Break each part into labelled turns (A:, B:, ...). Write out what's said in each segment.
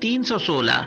A: 316।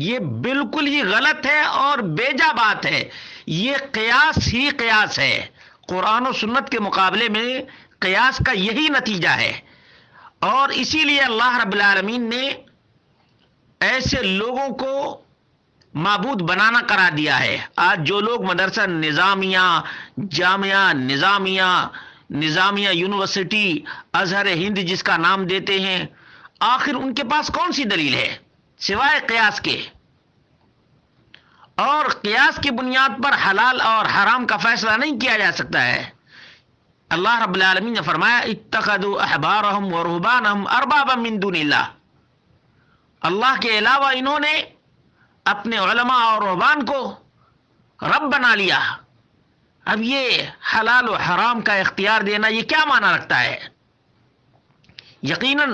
A: یہ بالکل ہی غلط ہے اور بیجا بات ہے. یہ قیاس ہی قیاس ہے. قرآن و سنت کے مقابلے میں قیاس کا یہی نتیجہ ہے. اور اسی لیے اللہ رب العالمین نے ایسے لوگوں کو معبود بنانا قرار دیا ہے. آج جو لوگ مدرسہ نظامیہ، جامعہ نظامیہ، نظامیہ یونیورسٹی، ازہر ہند جس کا نام دیتے ہیں، آخر ان کے پاس کون سی دلیل ہے سوائے قیاس کے؟ اور قیاس کی بنیاد پر حلال اور حرام کا فیصلہ نہیں کیا جا سکتا ہے. اللہ رب العالمین نے فرمایا اتخذوا احبارهم ورهبانهم اربابا من دون اللہ. اللہ کے علاوہ انہوں نے اپنے علماء اور رہبان کو رب بنا لیا. اب یہ حلال و حرام کا اختیار دینا یہ کیا معنی رکھتا ہے؟ یقیناً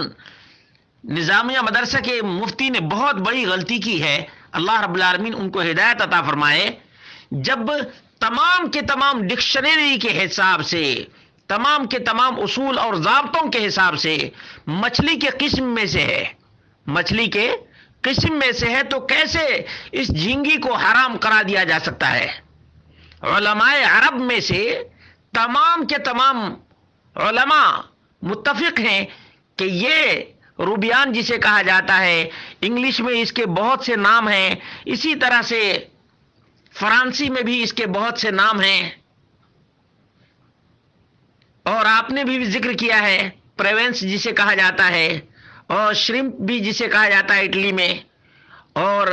A: نظامیہ مدرسہ کے مفتی نے بہت بڑی غلطی کی ہے. اللہ رب العالمین ان کو ہدایت عطا فرمائے. جب تمام کے تمام ڈکشنری کے حساب سے، تمام کے تمام اصول اور ضابطوں کے حساب سے مچھلی کے قسم میں سے ہے، مچھلی کے قسم میں سے ہے، تو کیسے اس جھینگی کو حرام قرار دیا جا سکتا ہے؟ علماء عرب میں سے تمام کے تمام علماء متفق ہیں کہ یہ روبیان جسے کہا جاتا ہے، انگلش میں اس کے بہت سے نام ہیں، اسی طرح سے فرانسی میں بھی اس کے بہت سے نام ہیں، اور آپ نے بھی ذکر کیا ہے پریونس جسے کہا جاتا ہے، اور شرمپ بھی جسے کہا جاتا ہے اٹلی میں، اور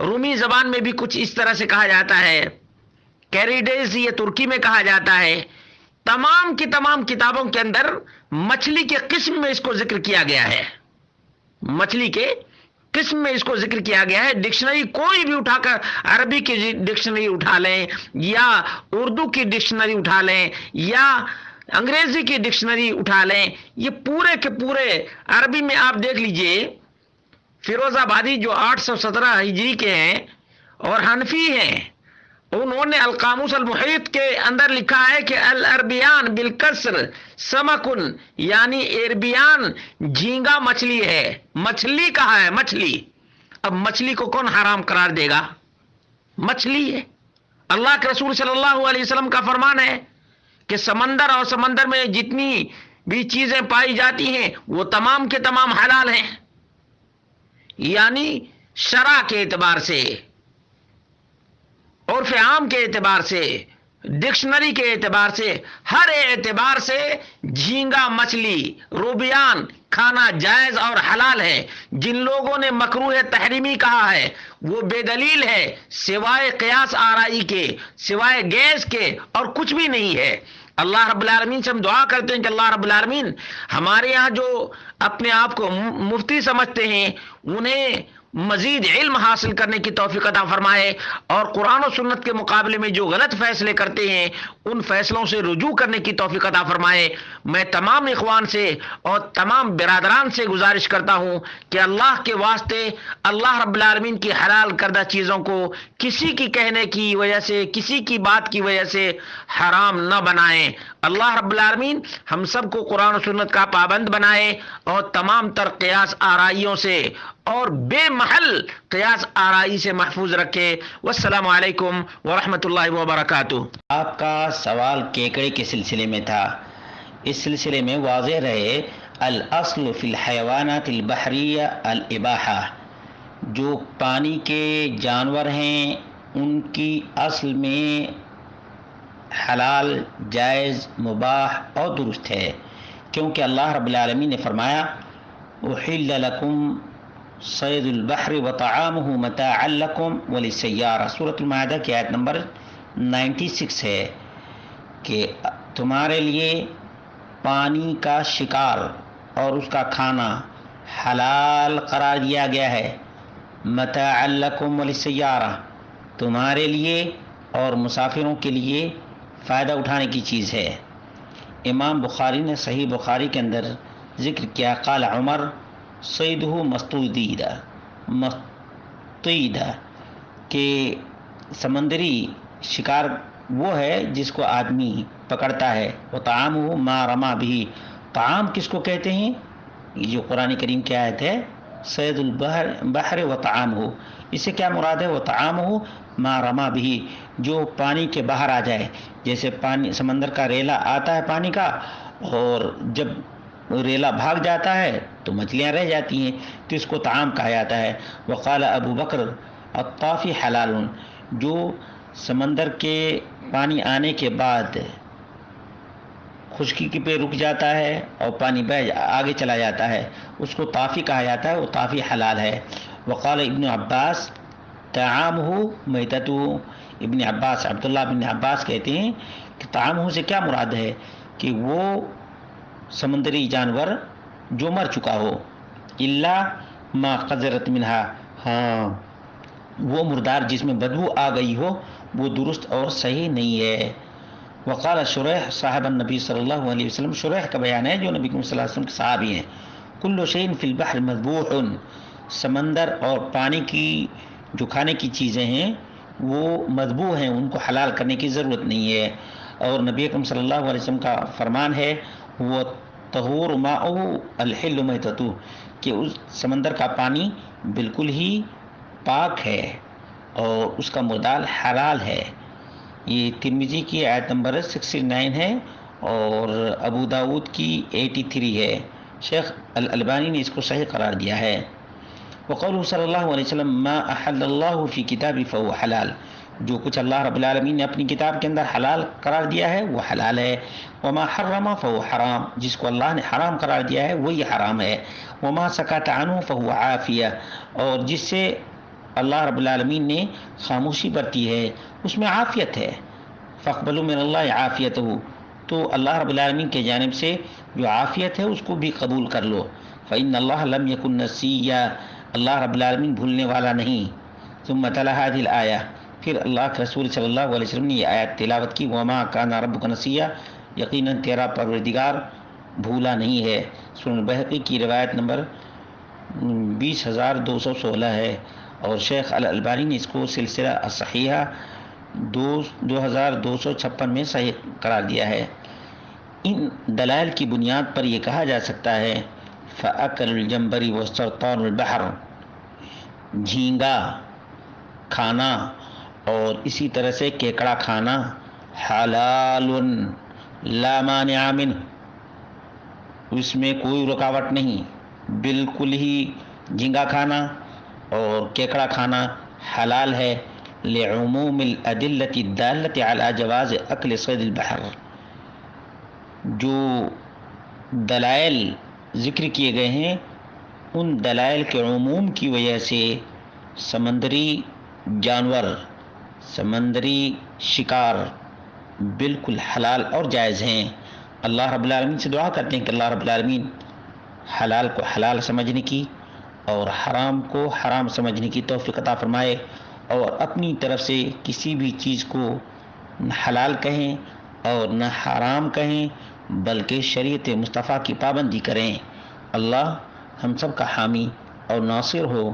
A: رومی زبان میں بھی کچھ اس طرح سے کہا جاتا ہے، کیریڈیز یہ ترکی میں کہا جاتا ہے. تمام کی تمام کتابوں کے اندر مچھلی کے قسم میں اس کو ذکر کیا گیا ہے، مچھلی کے قسم میں اس کو ذکر کیا گیا ہے. ڈکشنری کوئی بھی اٹھا کر، عربی کی ڈکشنری اٹھا لیں یا اردو کی ڈکشنری اٹھا لیں یا انگریزی کی ڈکشنری اٹھا لیں، یہ پورے کے پورے عربی میں آپ دیکھ لیجئے. فیروز آبادی جو 817 ہجری کے ہیں اور حنفی ہیں، انہوں نے القاموس المحیط کے اندر لکھا ہے کہ العربیان بالکسر سمکن، یعنی عربیان جھینگا مچھلی ہے. مچھلی کہا ہے، مچھلی. اب مچھلی کو کون حرام قرار دے گا؟ مچھلی ہے. اللہ کے رسول صلی اللہ علیہ وسلم کا فرمان ہے کہ سمندر اور سمندر میں جتنی بھی چیزیں پائی جاتی ہیں وہ تمام کے تمام حلال ہیں. یعنی شرع کے اعتبار سے، عرف عام کے اعتبار سے، ڈکشنری کے اعتبار سے، ہر اعتبار سے جھینگا مچھلی، روبیان کھانا جائز اور حلال ہے. جن لوگوں نے مکروہ تحریمی کہا ہے وہ بے دلیل ہے، سوائے قیاس آرائی کے، سوائے گیس کے اور کچھ بھی نہیں ہے. اللہ رب العالمین سے ہم دعا کرتے ہیں کہ اللہ رب العالمین ہمارے یہاں جو اپنے آپ کو مفتی سمجھتے ہیں انہیں مزید علم حاصل کرنے کی توفیق عطا فرمائے، اور قرآن و سنت کے مقابلے میں جو غلط فیصلے کرتے ہیں ان فیصلوں سے رجوع کرنے کی توفیق عطا فرمائے. میں تمام اخوان سے اور تمام برادران سے گزارش کرتا ہوں کہ اللہ کے واسطے اللہ رب العالمین کی حلال کردہ چیزوں کو کسی کی کہنے کی وجہ سے، کسی کی بات کی وجہ سے حرام نہ بنائیں. اللہ رب العالمین ہم سب کو قرآن و سنت کا پابند بنائے اور تمام تر قیاس آرائیوں سے اور بے محل قیاس آرائی سے محفوظ رکھے. والسلام علیکم ورحمۃ اللہ وبرکاتہ.
B: آپ کا سوال کیکڑے کے سلسلے میں تھا. اس سلسلے میں واضح رہے الاصل فی الحیوانات البحریہ الاباحہ. جو پانی کے جانور ہیں ان کی اصل میں حلال، جائز، مباح اور درست ہے، کیونکہ اللہ رب العالمین نے فرمایا احل لکم صید البحر وطعامہ متاعا لکم وللسیارہ. سورۃ المائدہ کی آیت نمبر 96 ہے کہ تمہارے لیے پانی کا شکار اور اس کا کھانا حلال قرار دیا گیا ہے. متاعا لکم وللسیارہ، تمہارے لیے اور مسافروں کے لیے فائدہ اٹھانے کی چیز ہے. امام بخاری نے صحیح بخاری کے اندر ذکر کیا قال عمر صیدہ مستیدہ کہ سمندری شکار وہ ہے جس کو آدمی پکڑتا ہے. وطعامہ ما رما بھی، طعام کس کو کہتے ہیں؟ یہ جو قرآن کریم کی آیت ہے صید البحر و طعام ہو، اس سے کیا مراد ہے؟ وہ طعام ہو ما رما بھی، جو پانی کے باہر آ جائے، جیسے پانی سمندر کا ریلا آتا ہے پانی کا، اور جب ریلا بھاگ جاتا ہے تو مچھلیاں رہ جاتی ہیں، تو اس کو طعام کہا جاتا ہے۔ وقال ابو بکر الطافی حلال، جو سمندر کے پانی آنے کے بعد خشکی پہ رک جاتا ہے اور پانی آگے چلا جاتا ہے، اس کو طافی کہا جاتا ہے، وہ طافی حلال ہے۔ وقال ابن عباس طعامہ میتتہ، ابن عباس عبداللہ بن عباس کہتے ہیں کہ طعامہ سے کیا مراد ہے کہ وہ سمندری جانور جو مر چکا ہو، الا ما قذرت منہا، ہاں وہ مردار جس میں بدبو آ گئی ہو وہ درست اور صحیح نہیں ہے۔ وقال شریح صاحب النبی صلی اللہ علیہ وسلم، شریح کا بیان ہے جو نبی صلی اللہ علیہ وسلم کے صحابی ہیں، کل شیء فی البحر مذبوح، سمندر اور پانی کی جو کھانے کی چیزیں ہیں وہ مذبوح ہیں، ان کو حلال کرنے کی ضرورت نہیں ہے۔ اور نبی اکرم صلی اللہ علیہ وسلم کا فرمان ہے وہ طہور ماء الحل میتتہ، کہ اس سمندر کا پانی بالکل ہی پاک ہے اور اس کا مردار حلال ہے۔ یہ ترمذی کی آیت نمبر 69 ہے اور ابو داود کی 83 ہے۔ شیخ الالبانی نے اس کو صحیح قرار دیا ہے۔ وقوله صلی اللہ علیہ وسلم ما احل اللہ فی کتابی فهو حلال، جو کچھ اللہ رب العالمین نے اپنی کتاب کے اندر حلال قرار دیا ہے وہ حلال ہے۔ وما حرم فهو حرام، جس کو اللہ نے حرام قرار دیا ہے وہی حرام ہے۔ وما سکت عنہ فهو عافیہ، اور جس سے اللہ رب العالمین نے خاموشی برتی ہے اس میں عافیت ہے۔ فاقبلوا من اللہ عافیتہ، تو اللہ رب العالمین کے جانب سے جو عافیت ہے اس کو بھی قبول کر لو۔ فإن اللہ لم یکن نسیا، اللہ رب العالمین بھولنے والا نہیں۔ ثم تلا هذه الآیہ، پھر اللہ کے رسول صلی اللہ علیہ وسلم نے یہ آیت تلاوت کی، وما کان ربک نسیا، یقیناً تیرا پروردگار بھولا نہیں ہے۔ سنن بہقی کی روایت نمبر 20216 ہے، اور شیخ الالبانی نے اس کو سلسلہ الصحیحہ 2256 میں صحیح قرار دیا ہے۔ ان دلائل کی بنیاد پر یہ کہا جا سکتا ہے فَأَكَلُ الْجَمْبَرِ وَسَرْطَانُ الْبَحْرِ، جھینگا کھانا اور اسی طرح سے کیکڑا کھانا حلال لا مانع منہ، اس میں کوئی رکاوٹ نہیں، بالکل ہی جھینگا کھانا اور کیکڑا کھانا حلال ہے، لعموم الادلۃ الدالۃ علی جواز اکل صید البحر، جو دلائل ذکر کیے گئے ہیں ان دلائل کے عموم کی وجہ سے سمندری جانور، سمندری شکار بالکل حلال اور جائز ہیں۔ اللہ رب العالمین سے دعا کرتے ہیں کہ اللہ رب العالمین حلال کو حلال سمجھنے کی اور حرام کو حرام سمجھنے کی توفیق عطا فرمائے، اور اپنی طرف سے کسی بھی چیز کو نہ حلال کہیں اور نہ حرام کہیں بلکہ شریعت مصطفیٰ کی پابندی کریں۔ اللہ ہم سب کا حامی اور ناصر ہو۔